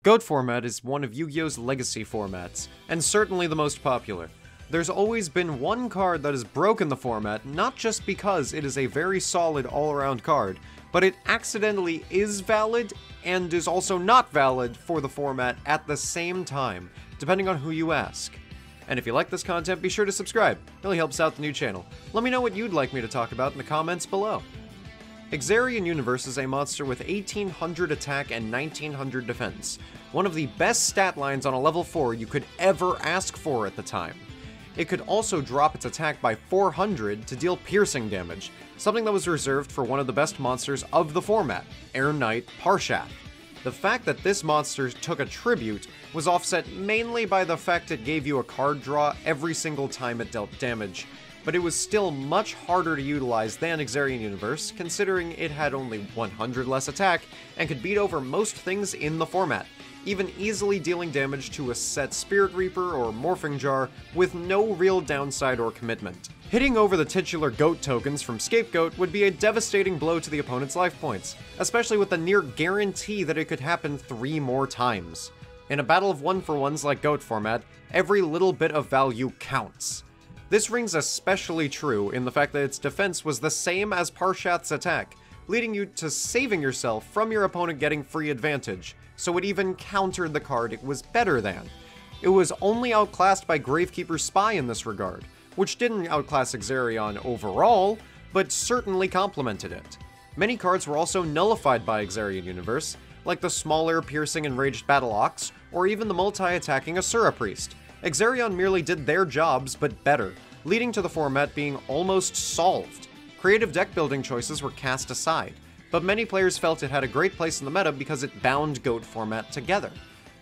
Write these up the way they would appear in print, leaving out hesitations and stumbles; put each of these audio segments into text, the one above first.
GOAT format is one of Yu-Gi-Oh's legacy formats, and certainly the most popular. There's always been one card that has broken the format, not just because it is a very solid all-around card, but it accidentally is valid and is also not valid for the format at the same time, depending on who you ask. And if you like this content, be sure to subscribe. It really helps out the new channel. Let me know what you'd like me to talk about in the comments below. EXARION Universe is a monster with 1800 attack and 1900 defense, one of the best stat lines on a level 4 you could ever ask for at the time. It could also drop its attack by 400 to deal piercing damage, something that was reserved for one of the best monsters of the format, Air Knight Parshath. The fact that this monster took a tribute was offset mainly by the fact it gave you a card draw every single time it dealt damage, but it was still much harder to utilize than EXARION Universe, considering it had only 100 less attack and could beat over most things in the format, even easily dealing damage to a set Spirit Reaper or Morphing Jar with no real downside or commitment. Hitting over the titular GOAT tokens from Scapegoat would be a devastating blow to the opponent's life points, especially with the near guarantee that it could happen 3 more times. In a battle of 1-for-1s like GOAT format, every little bit of value counts. This rings especially true in the fact that its defense was the same as Parshath's attack, leading you to saving yourself from your opponent getting free advantage, so it even countered the card it was better than. It was only outclassed by Gravekeeper's Spy in this regard, which didn't outclass EXARION overall, but certainly complemented it. Many cards were also nullified by EXARION Universe, like the smaller piercing Enraged Battle Ox, or even the multi-attacking ASURA Priest. EXARION merely did their jobs, but better, leading to the format being almost solved. Creative deck building choices were cast aside, but many players felt it had a great place in the meta because it bound GOAT format together.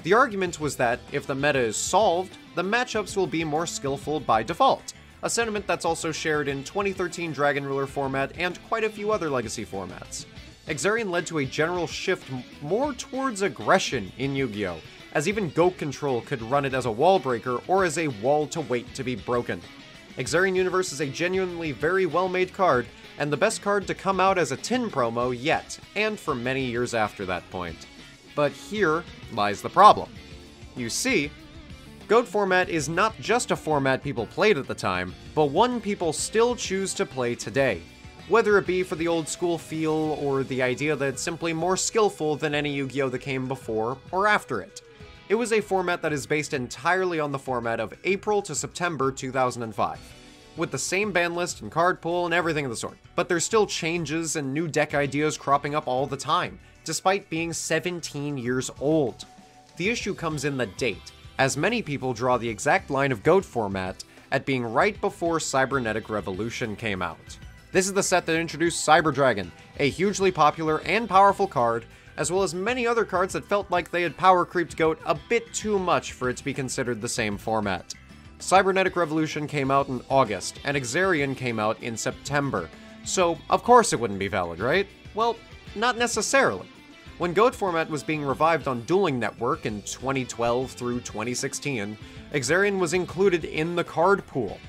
The argument was that, if the meta is solved, the matchups will be more skillful by default, a sentiment that's also shared in 2013 Dragon Ruler format and quite a few other legacy formats. EXARION led to a general shift more towards aggression in Yu-Gi-Oh!, as even GOAT Control could run it as a wall breaker or as a wall to wait to be broken. EXARION Universe is a genuinely very well-made card, and the best card to come out as a tin promo yet, and for many years after that point. But here lies the problem. You see, GOAT format is not just a format people played at the time, but one people still choose to play today, whether it be for the old school feel or the idea that it's simply more skillful than any Yu-Gi-Oh! That came before or after it. It was a format that is based entirely on the format of April to September 2005, with the same ban list and card pool and everything of the sort. But there's still changes and new deck ideas cropping up all the time, despite being 17 years old. The issue comes in the date, as many people draw the exact line of GOAT format at being right before Cybernetic Revolution came out. This is the set that introduced Cyber Dragon, a hugely popular and powerful card, as well as many other cards that felt like they had power creeped GOAT a bit too much for it to be considered the same format. Cybernetic Revolution came out in August, and EXARION came out in September, so of course it wouldn't be valid, right? Well, not necessarily. When GOAT format was being revived on Dueling Network in 2012 through 2016, EXARION was included in the card pool.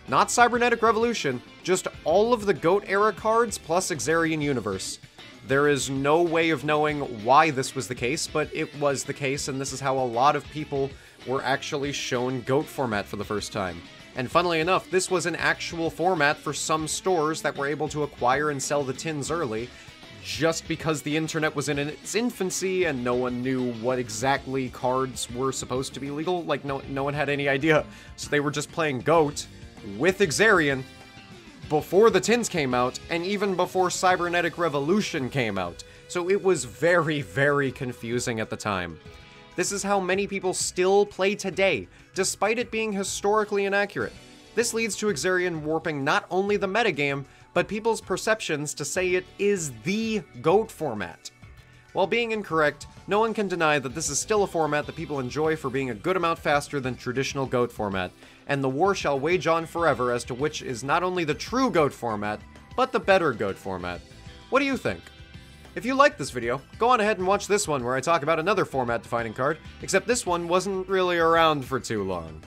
Not Cybernetic Revolution, just all of the GOAT era cards plus EXARION Universe. There is no way of knowing why this was the case, but it was the case, and this is how a lot of people were actually shown GOAT format for the first time. And funnily enough, this was an actual format for some stores that were able to acquire and sell the tins early, just because the internet was in its infancy and no one knew what exactly cards were supposed to be legal. Like, no one had any idea. So they were just playing GOAT with EXARION before the tins came out, and even before Cybernetic Revolution came out. So it was very, very confusing at the time. This is how many people still play today, despite it being historically inaccurate. This leads to EXARION warping not only the metagame, but people's perceptions to say it is the GOAT format. While being incorrect, no one can deny that this is still a format that people enjoy for being a good amount faster than traditional GOAT format, and the war shall wage on forever as to which is not only the true GOAT format, but the better GOAT format. What do you think? If you liked this video, go on ahead and watch this one where I talk about another format-defining card, except this one wasn't really around for too long.